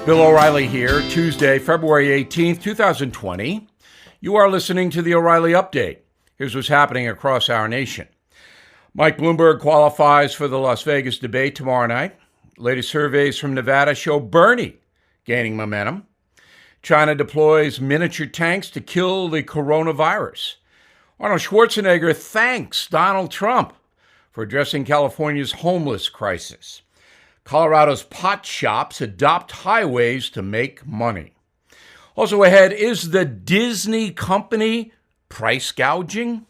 Bill O'Reilly here, Tuesday, February 18th, 2020. You are listening to the O'Reilly Update. Here's what's happening across our nation. Mike Bloomberg qualifies for the Las Vegas debate tomorrow night. Latest surveys from Nevada show Bernie gaining momentum. China deploys miniature tanks to kill the coronavirus. Arnold Schwarzenegger thanks Donald Trump for addressing California's homeless crisis. Colorado's pot shops adopt highways to make money. Also ahead, is the Disney company price gouging?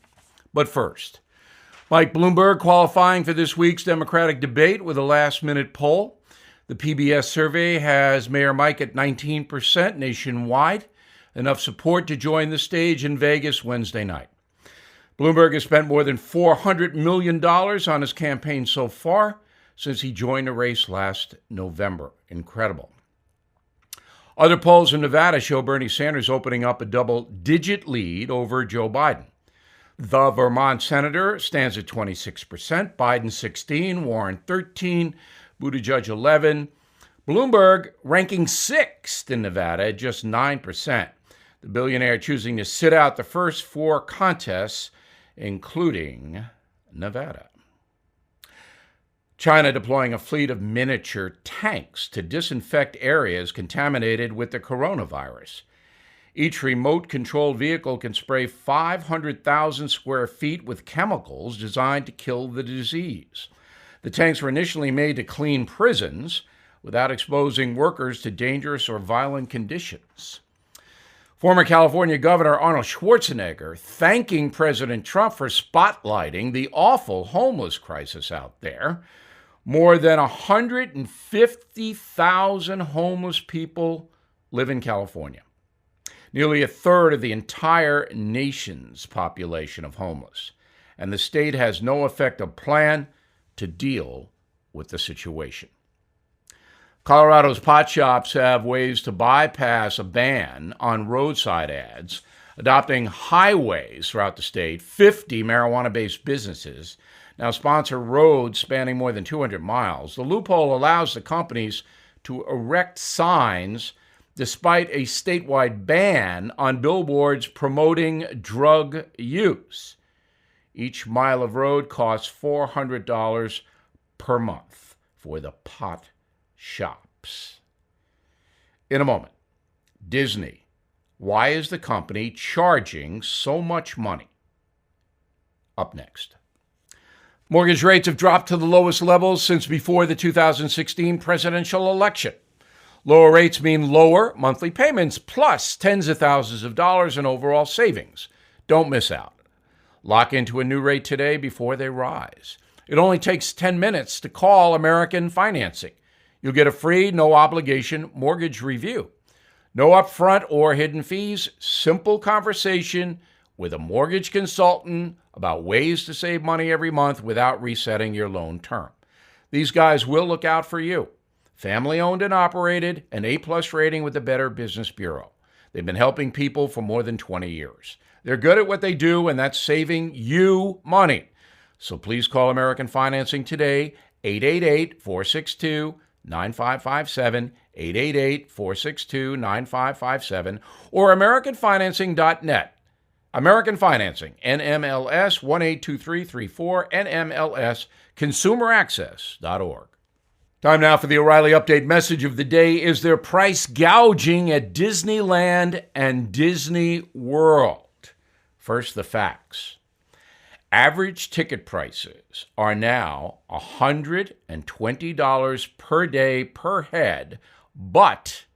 But first, Mike Bloomberg qualifying for this week's Democratic debate with a last-minute poll. The PBS survey has Mayor Mike at 19% nationwide, enough support to join the stage in Vegas Wednesday night. Bloomberg has spent more than $400 million on his campaign so far, since he joined the race last November. Incredible. Other polls in Nevada show Bernie Sanders opening up a double-digit lead over Joe Biden. The Vermont senator stands at 26%, Biden 16%, Warren 13%, Buttigieg 11%. Bloomberg ranking 6th in Nevada at just 9%. The billionaire choosing to sit out the first 4 contests, including Nevada. China deploying a fleet of miniature tanks to disinfect areas contaminated with the coronavirus. Each remote-controlled vehicle can spray 500,000 square feet with chemicals designed to kill the disease. The tanks were initially made to clean prisons without exposing workers to dangerous or violent conditions. Former California Governor Arnold Schwarzenegger thanking President Trump for spotlighting the awful homeless crisis out there. More than 150,000 homeless people live in California. Nearly a third of the entire nation's population of homeless. And the state has no effective plan to deal with the situation. Colorado's pot shops have ways to bypass a ban on roadside ads, adopting highways throughout the state. 50 marijuana-based businesses now sponsor roads spanning more than 200 miles. The loophole allows the companies to erect signs despite a statewide ban on billboards promoting drug use. Each mile of road costs $400 per month for the pot shops. In a moment, Disney. Why is the company charging so much money? Up next. Mortgage rates have dropped to the lowest levels since before the 2016 presidential election. Lower rates mean lower monthly payments, plus tens of thousands of dollars in overall savings. Don't miss out. Lock into a new rate today before they rise. It only takes 10 minutes to call American Financing. You'll get a free, no-obligation mortgage review. No upfront or hidden fees, simple conversation with a mortgage consultant about ways to save money every month without resetting your loan term. These guys will look out for you. Family-owned and operated, an A-plus rating with the Better Business Bureau. They've been helping people for more than 20 years. They're good at what they do, and that's saving you money. So please call American Financing today, 888-462-9557, 888-462-9557, or AmericanFinancing.net. American Financing, NMLS 182334, NMLS, ConsumerAccess.org. Time now for the O'Reilly Update message of the day. Is there price gouging at Disneyland and Disney World? First, the facts. Average ticket prices are now $120 per day per head, but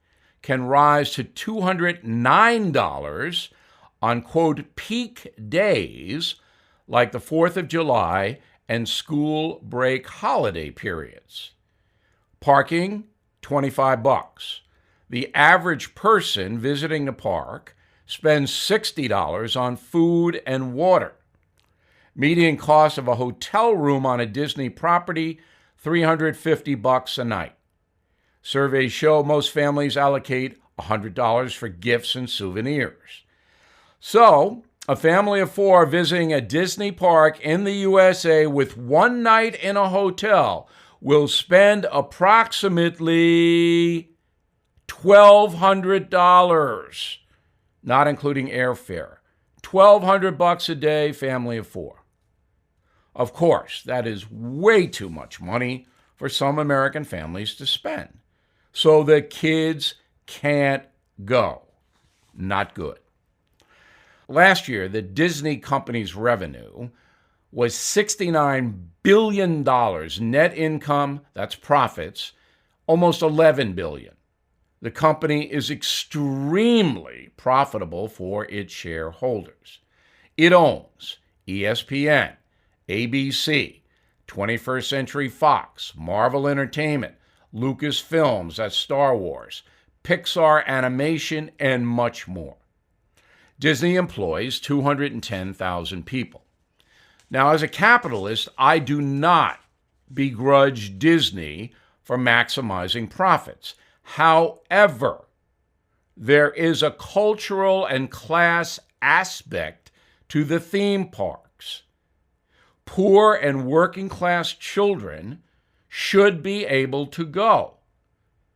can rise to $209 on, quote, peak days like the 4th of July and school break holiday periods. Parking, $25. The average person visiting the park spends $60 on food and water. Median cost of a hotel room on a Disney property, $350 a night. Surveys show most families allocate $100 for gifts and souvenirs. So, a family of 4 visiting a Disney park in the USA with one night in a hotel will spend approximately $1,200, not including airfare. $1,200 a day, family of four. Of course, that is way too much money for some American families to spend. So the kids can't go. Not good. Last year, the Disney company's revenue was $69 billion. Net income, that's profits, almost $11 billion. The company is extremely profitable for its shareholders. It owns ESPN, ABC, 21st Century Fox, Marvel Entertainment, Lucasfilms, that's Star Wars, Pixar Animation, and much more. Disney employs 210,000 people. Now, as a capitalist, I do not begrudge Disney for maximizing profits. However, there is a cultural and class aspect to the theme parks. Poor and working class children should be able to go.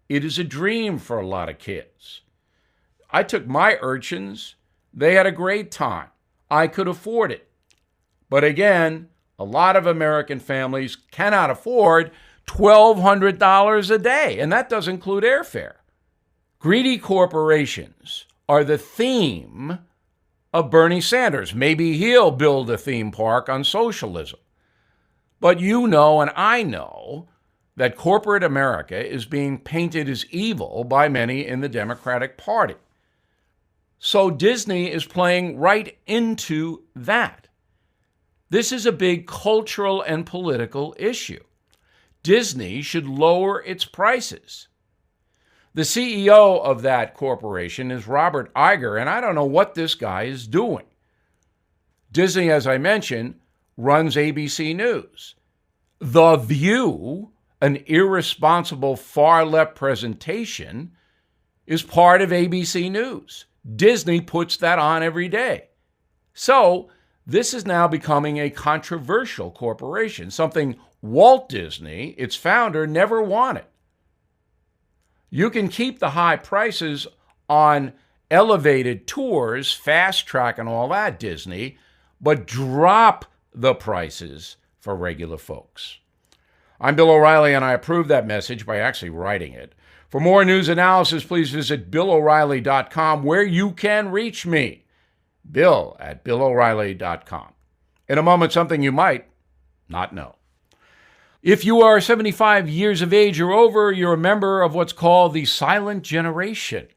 It is a dream for a lot of kids. I took my urchins. They had a great time. I could afford it. But again, a lot of American families cannot afford $1,200 a day, and that does include airfare. Greedy corporations are the theme of Bernie Sanders. Maybe he'll build a theme park on socialism. But you know and I know that corporate America is being painted as evil by many in the Democratic Party. So Disney is playing right into that. This is a big cultural and political issue. Disney should lower its prices. The CEO of that corporation is Robert Iger, and I don't know what this guy is doing. Disney, as I mentioned, runs ABC News. The View, an irresponsible far-left presentation, is part of ABC News. Disney puts that on every day. So this is now becoming a controversial corporation, something Walt Disney, its founder, never wanted. You can keep the high prices on elevated tours, fast track and all that, Disney, but drop the prices for regular folks. I'm Bill O'Reilly, and I approve that message by actually writing it. For more news analysis, please visit BillO'Reilly.com, where you can reach me, Bill at BillO'Reilly.com. In a moment, something you might not know. If you are 75 years of age or over, you're a member of what's called the silent generation.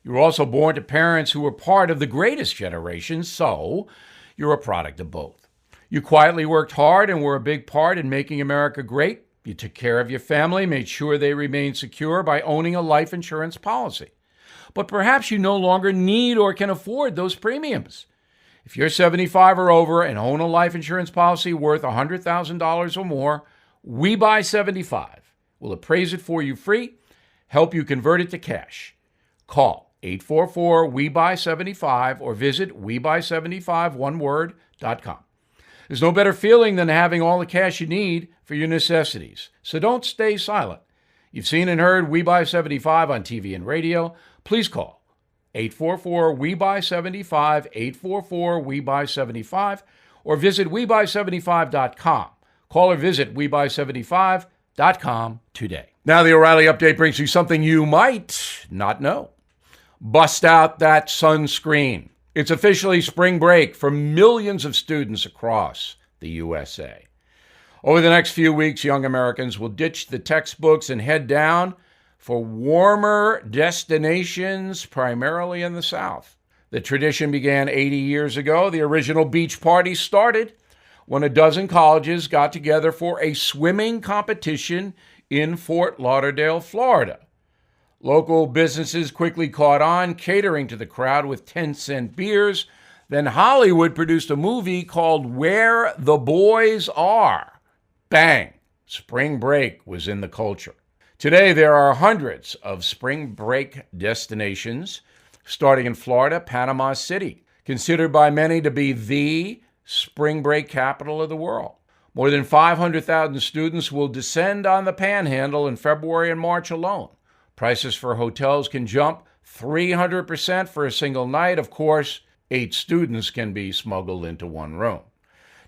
You were also born to parents who were part of the greatest generation, so you're a product of both. You quietly worked hard and were a big part in making America great. You took care of your family, made sure they remained secure by owning a life insurance policy. But perhaps you no longer need or can afford those premiums. If you're 75 or over and own a life insurance policy worth $100,000 or more, We Buy 75 will appraise it for you free, help you convert it to cash. Call 844-WE-BUY-75 or visit WeBuy75, There's no better feeling than having all the cash you need for your necessities. So don't stay silent. You've seen and heard We Buy 75 on TV and radio. Please call 844-WE-BUY-75, 844-WE-BUY-75, or visit WeBuy75.com. Call or visit WeBuy75.com today. Now the O'Reilly Update brings you something you might not know. Bust out that sunscreen. It's officially spring break for millions of students across the USA. Over the next few weeks, young Americans will ditch the textbooks and head down for warmer destinations, primarily in the South. The tradition began 80 years ago. The original beach party started when a dozen colleges got together for a swimming competition in Fort Lauderdale, Florida. Local businesses quickly caught on, catering to the crowd with 10-cent beers. Then Hollywood produced a movie called Where the Boys Are. Bang! Spring break was in the culture. Today, there are hundreds of spring break destinations, starting in Florida, Panama City, considered by many to be the spring break capital of the world. More than 500,000 students will descend on the Panhandle in February and March alone. Prices for hotels can jump 300% for a single night. Of course, 8 students can be smuggled into one room.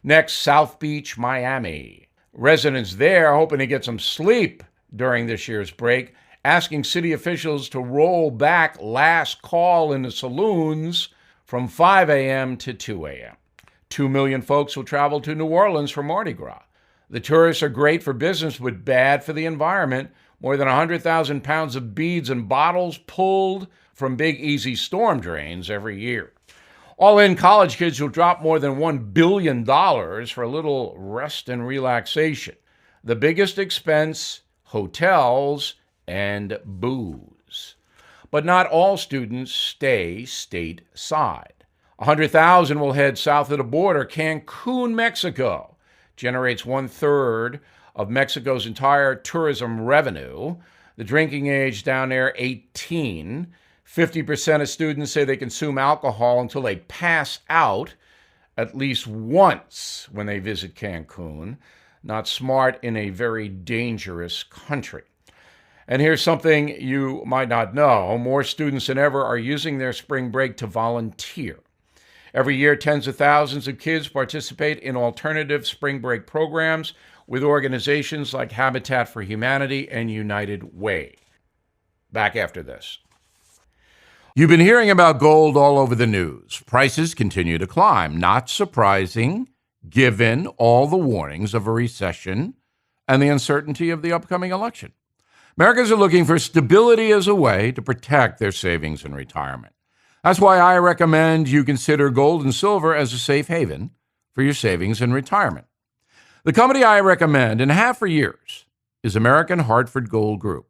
Next, South Beach, Miami. Residents there are hoping to get some sleep during this year's break, asking city officials to roll back last call in the saloons from 5 a.m. to 2 a.m. 2 million folks will travel to New Orleans for Mardi Gras. The tourists are great for business, but bad for the environment. More than 100,000 pounds of beads and bottles pulled from Big Easy storm drains every year. All in, college kids will drop more than $1 billion for a little rest and relaxation. The biggest expense, hotels and booze. But not all students stay stateside. 100,000 will head south of the border. Cancun, Mexico, generates 1/3 of Mexico's entire tourism revenue. The drinking age down there, 18. 50% of students say they consume alcohol until they pass out at least once when they visit Cancun. Not smart in a very dangerous country. And here's something you might not know. More students than ever are using their spring break to volunteer. Every year, tens of thousands of kids participate in alternative spring break programs with organizations like Habitat for Humanity and United Way. Back after this. You've been hearing about gold all over the news. Prices continue to climb. Not surprising, given all the warnings of a recession and the uncertainty of the upcoming election. Americans are looking for stability as a way to protect their savings and retirement. That's why I recommend you consider gold and silver as a safe haven for your savings and retirement. The company I recommend and have for years is American Hartford Gold Group.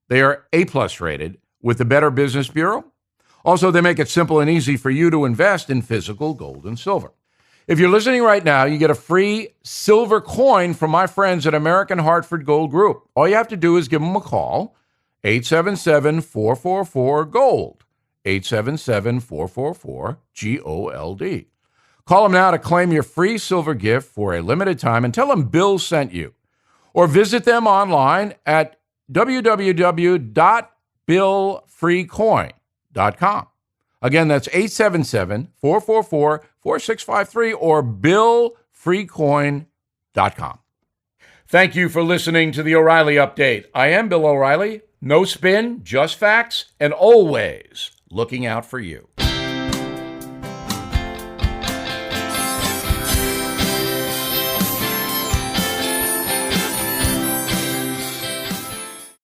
They are A+ rated with the Better Business Bureau. Also, they make it simple and easy for you to invest in physical gold and silver. If you're listening right now, you get a free silver coin from my friends at American Hartford Gold Group. All you have to do is give them a call, 877-444-GOLD, 877-444-GOLD. Call them now to claim your free silver gift for a limited time and tell them Bill sent you. Or visit them online at www.billfreecoin.com. Again, that's 877-444-4653 or billfreecoin.com. Thank you for listening to the O'Reilly Update. I am Bill O'Reilly. No spin, just facts, and always looking out for you.